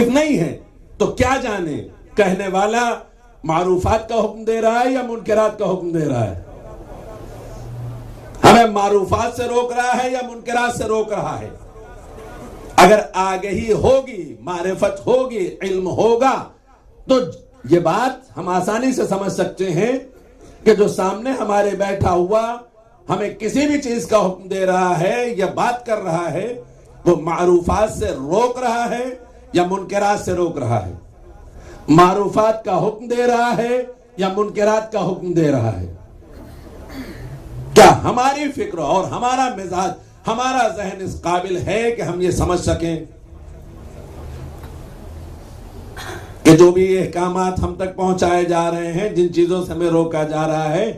نہیں ہے تو کیا جانے کہنے والا معروفات کا حکم دے رہا ہے یا منکرات کا حکم دے رہا ہے؟ ہمیں معروفات سے روک رہا ہے یا منکرات سے روک رہا ہے؟ اگر آگہی ہوگی، معرفت ہوگی، علم ہوگا تو یہ بات ہم آسانی سے سمجھ سکتے ہیں کہ جو سامنے ہمارے بیٹھا ہوا ہمیں کسی بھی چیز کا حکم دے رہا ہے یا بات کر رہا ہے وہ معروفات سے روک رہا ہے یا منکرات سے روک رہا ہے، معروفات کا حکم دے رہا ہے یا منکرات کا حکم دے رہا ہے؟ کیا ہماری فکر اور ہمارا مزاج، ہمارا ذہن اس قابل ہے کہ ہم یہ سمجھ سکیں کہ جو بھی احکامات ہم تک پہنچائے جا رہے ہیں، جن چیزوں سے ہمیں روکا جا رہا ہے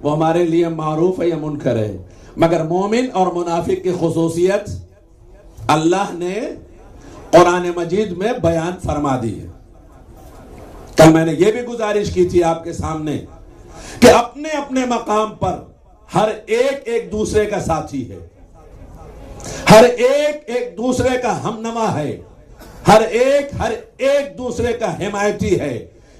وہ ہمارے لیے معروف ہے یا منکر ہے؟ مگر مومن اور منافق کی خصوصیت اللہ نے قرآن مجید میں بیان فرما دی ہے۔ کل میں نے یہ بھی گزارش کی تھی آپ کے سامنے کہ اپنے اپنے مقام پر ہر ایک دوسرے کا ساتھی ہے، ہر ایک دوسرے کا ہمنما ہے، ہر ایک دوسرے کا حمایتی ہے،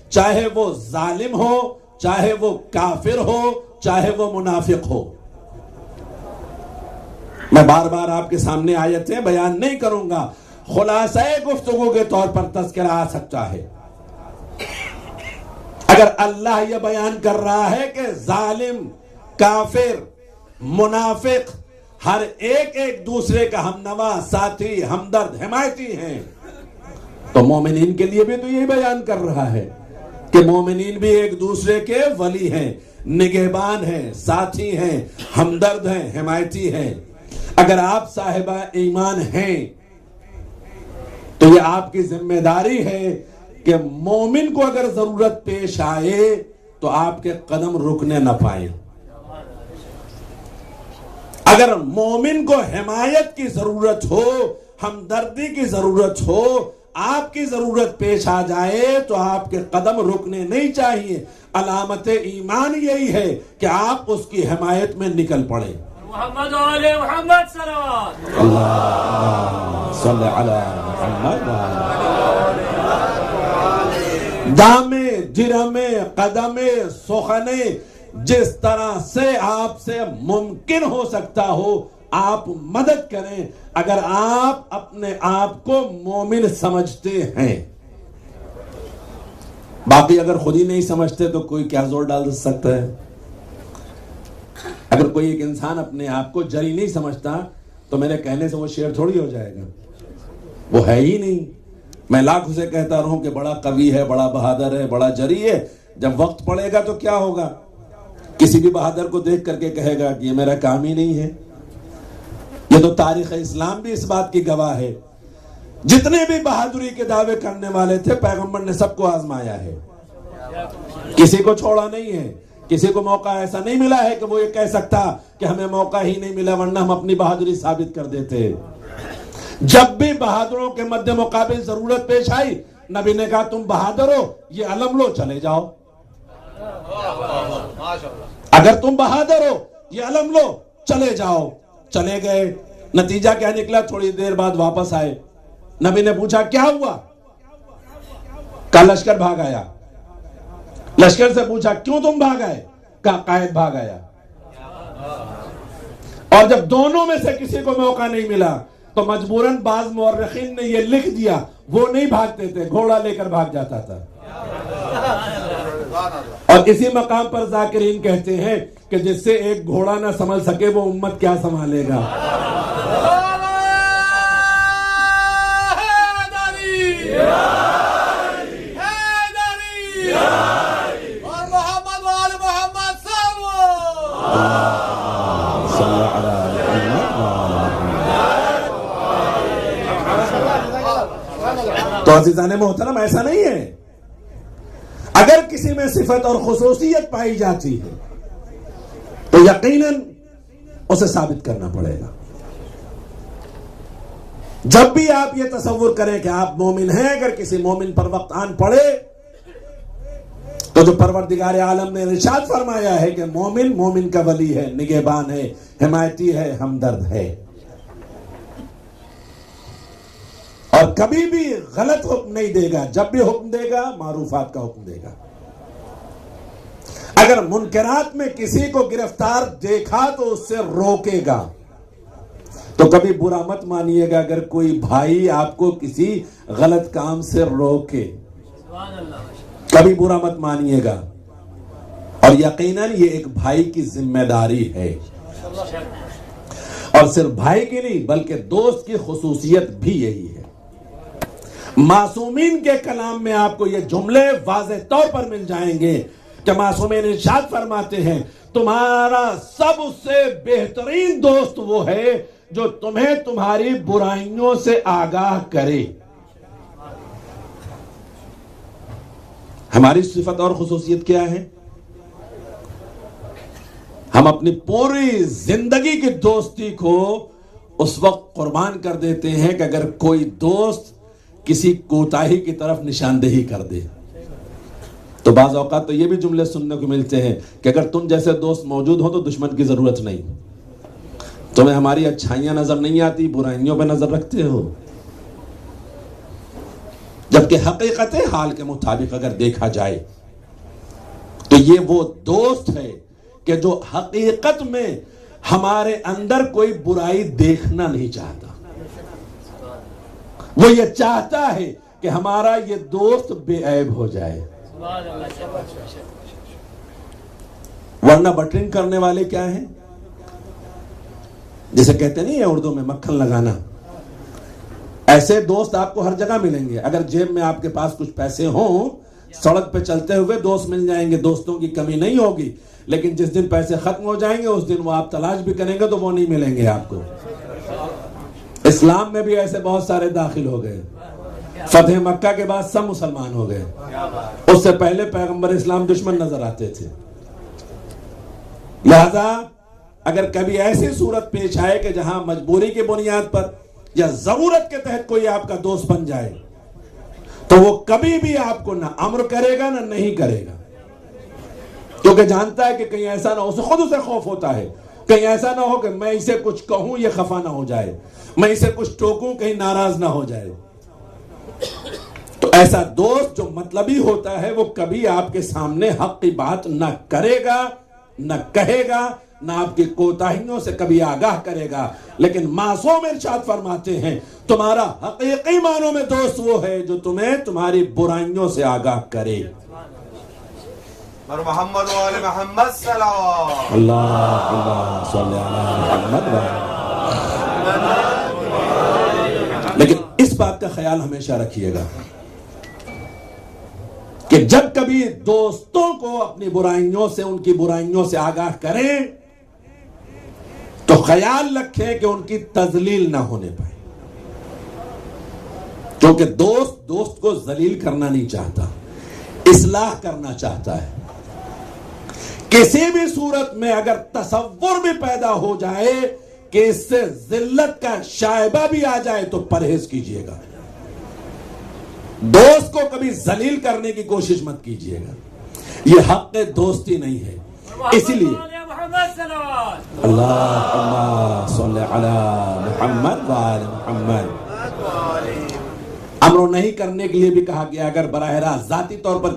چاہے وہ ظالم ہو، چاہے وہ کافر ہو، چاہے وہ منافق ہو۔ میں بار بار آپ کے سامنے آیتیں بیان نہیں کروں گا، خلاصہ گفتگو کے طور پر تذکرہ آ سکتا ہے۔ اگر اللہ یہ بیان کر رہا ہے کہ ظالم، کافر، منافق ہر ایک دوسرے کا ہمنوا، ساتھی، ہمدرد، حمایتی ہیں، تو مومنین کے لیے بھی تو یہی بیان کر رہا ہے کہ مومنین بھی ایک دوسرے کے ولی ہیں، نگہبان ہیں، ساتھی ہیں، ہمدرد ہیں، حمایتی ہیں۔ اگر آپ صاحبہ ایمان ہیں تو یہ آپ کی ذمہ داری ہے کہ مومن کو اگر ضرورت پیش آئے تو آپ کے قدم رکنے نہ پائیں۔ اگر مومن کو حمایت کی ضرورت ہو، ہمدردی کی ضرورت ہو، آپ کی ضرورت پیش آ جائے تو آپ کے قدم رکنے نہیں چاہیے۔ علامت ایمان یہی ہے کہ آپ اس کی حمایت میں نکل پڑیں۔ محمد علی محمد صلوات اللہ صلی علی محمد۔ دامے، جرمے، قدمے، سخنے، جس طرح سے آپ سے ممکن ہو سکتا ہو آپ مدد کریں اگر آپ اپنے آپ کو مومن سمجھتے ہیں۔ باقی اگر خود ہی نہیں سمجھتے تو کوئی کیا زور ڈال سکتا ہے؟ اگر کوئی ایک انسان اپنے آپ کو جری نہیں سمجھتا تو میرے کہنے سے وہ شعر تھوڑی ہو جائے گا، وہ ہے ہی نہیں۔ میں لاکھ اسے کہتا رہوں کہ بڑا قوی ہے، بڑا بہادر ہے، بڑا جری ہے، جب وقت پڑے گا تو کیا ہوگا؟ کسی بھی بہادر کو دیکھ کر کے کہے گا کہ یہ میرا کام ہی نہیں ہے۔ یہ تو تاریخ اسلام بھی اس بات کی گواہ ہے، جتنے بھی بہادری کے دعوے کرنے والے تھے پیغمبر نے سب کو آزمایا ہے، کسی کو چھوڑا نہیں ہے۔ کسی کو موقع ایسا نہیں ملا ہے کہ وہ یہ کہہ سکتا کہ ہمیں موقع ہی نہیں ملا ورنہ ہم اپنی بہادری ثابت کر دیتے۔ جب بھی بہادروں کے مد مقابل ضرورت پیش آئی نبی نے کہا تم بہادر ہو، یہ علم لو، چلے جاؤ۔ اگر تم بہادر ہو یہ علم لو، چلے جاؤ۔ چلے گئے، نتیجہ کیا نکلا؟ تھوڑی دیر بعد واپس آئے، نبی نے پوچھا کیا ہوا؟ کہا لشکر بھاگ آیا۔ لشکر سے پوچھا کیوں تم بھاگ آئے؟ کہا قائد بھاگ آیا۔ اور جب دونوں میں سے کسی کو موقع نہیں ملا تو مجبوراً بعض مورخین نے یہ لکھ دیا وہ نہیں بھاگتے تھے، گھوڑا لے کر بھاگ جاتا تھا۔ اور اسی مقام پر ذاکرین کہتے ہیں کہ جس سے ایک گھوڑا نہ سنبھل سکے وہ امت کیا سنبھالے گا؟ تو عزیزان محترم ایسا نہیں ہے، اگر کسی میں صفت اور خصوصیت پائی جاتی ہے تو یقیناً اسے ثابت کرنا پڑے گا۔ جب بھی آپ یہ تصور کریں کہ آپ مومن ہیں، اگر کسی مومن پر وقت آن پڑے تو جو پروردگار عالم نے ارشاد فرمایا ہے کہ مومن مومن کا ولی ہے، نگہبان ہے، حمایتی ہے، ہمدرد ہے۔ اور کبھی بھی غلط حکم نہیں دے گا. جب بھی حکم دے گا معروفات کا حکم دے گا. اگر منکرات میں کسی کو گرفتار دیکھا تو اس سے روکے گا. تو کبھی برا مت مانیے گا اگر کوئی بھائی آپ کو کسی غلط کام سے روکے. کبھی برا مت مانیے گا. اور یقیناً یہ ایک بھائی کی ذمہ داری ہے. اور صرف بھائی کی نہیں بلکہ دوست کی خصوصیت بھی یہی ہے. معصومین کے کلام میں آپ کو یہ جملے واضح طور پر مل جائیں گے کہ معصومین ارشاد فرماتے ہیں تمہارا سب سے بہترین دوست وہ ہے جو تمہیں تمہاری برائیوں سے آگاہ کرے. ہماری صفت اور خصوصیت کیا ہے؟ ہم اپنی پوری زندگی کی دوستی کو اس وقت قربان کر دیتے ہیں کہ اگر کوئی دوست کسی کوتاہی کی طرف نشاندہی کر دے. تو بعض اوقات تو یہ بھی جملے سننے کو ملتے ہیں کہ اگر تم جیسے دوست موجود ہو تو دشمن کی ضرورت نہیں. تمہیں ہماری اچھائیاں نظر نہیں آتی، برائیوں پہ نظر رکھتے ہو. جبکہ حقیقت حال کے مطابق اگر دیکھا جائے تو یہ وہ دوست ہے کہ جو حقیقت میں ہمارے اندر کوئی برائی دیکھنا نہیں چاہتا. وہ یہ چاہتا ہے کہ ہمارا یہ دوست بے عیب ہو جائے. ورنہ بٹرنگ کرنے والے کیا ہیں؟ جسے کہتے نہیں ہے اردو میں مکھن لگانا. ایسے دوست آپ کو ہر جگہ ملیں گے. اگر جیب میں آپ کے پاس کچھ پیسے ہوں سڑک پہ چلتے ہوئے دوست مل جائیں گے، دوستوں کی کمی نہیں ہوگی. لیکن جس دن پیسے ختم ہو جائیں گے اس دن وہ آپ تلاش بھی کریں گے تو وہ نہیں ملیں گے آپ کو. اسلام میں بھی ایسے بہت سارے داخل ہو گئے. فتح مکہ کے بعد سب مسلمان ہو گئے. اس سے پہلے پیغمبر اسلام دشمن نظر آتے تھے. لہذا اگر کبھی ایسی صورت پیش آئے کہ جہاں مجبوری کی بنیاد پر یا ضرورت کے تحت کوئی آپ کا دوست بن جائے تو وہ کبھی بھی آپ کو نہ امر کرے گا نہ نہیں کرے گا. کیونکہ جانتا ہے کہ کہیں ایسا نہ ہو، خود اسے خوف ہوتا ہے کہیں ایسا نہ ہو کہ میں اسے کچھ کہوں یہ خفا نہ ہو جائے، میں اسے کچھ ٹوکوں کہیں ناراض نہ ہو جائے. تو ایسا دوست جو مطلبی ہوتا ہے وہ کبھی آپ کے سامنے حق کی بات نہ کرے گا نہ کہے گا نہ آپ کی کوتاہیوں سے کبھی آگاہ کرے گا. لیکن معصوم ارشاد فرماتے ہیں تمہارا حقیقی معنوں میں دوست وہ ہے جو تمہیں تمہاری برائیوں سے آگاہ کرے. محمد و آل محمد صلوات اللہ صلی علی محمد. لیکن اس بات کا خیال ہمیشہ رکھیے گا کہ جب کبھی دوستوں کو اپنی برائیوں سے ان کی برائیوں سے آگاہ کریں تو خیال رکھیں کہ ان کی تذلیل نہ ہونے پائے. کیونکہ دوست کو ذلیل کرنا نہیں چاہتا، اصلاح کرنا چاہتا ہے. کسی بھی صورت میں اگر تصور بھی پیدا ہو جائے کہ اس سے ذلت کا شائبہ بھی آ جائے تو پرہیز کیجئے گا. دوست کو کبھی ذلیل کرنے کی کوشش مت کیجئے گا. یہ حق دوستی نہیں ہے. اسی لیے اللہم صلی علی محمد وآل محمد. امر نہیں کرنے کے لیے بھی کہا گیا. اگر براہ راست ذاتی طور پر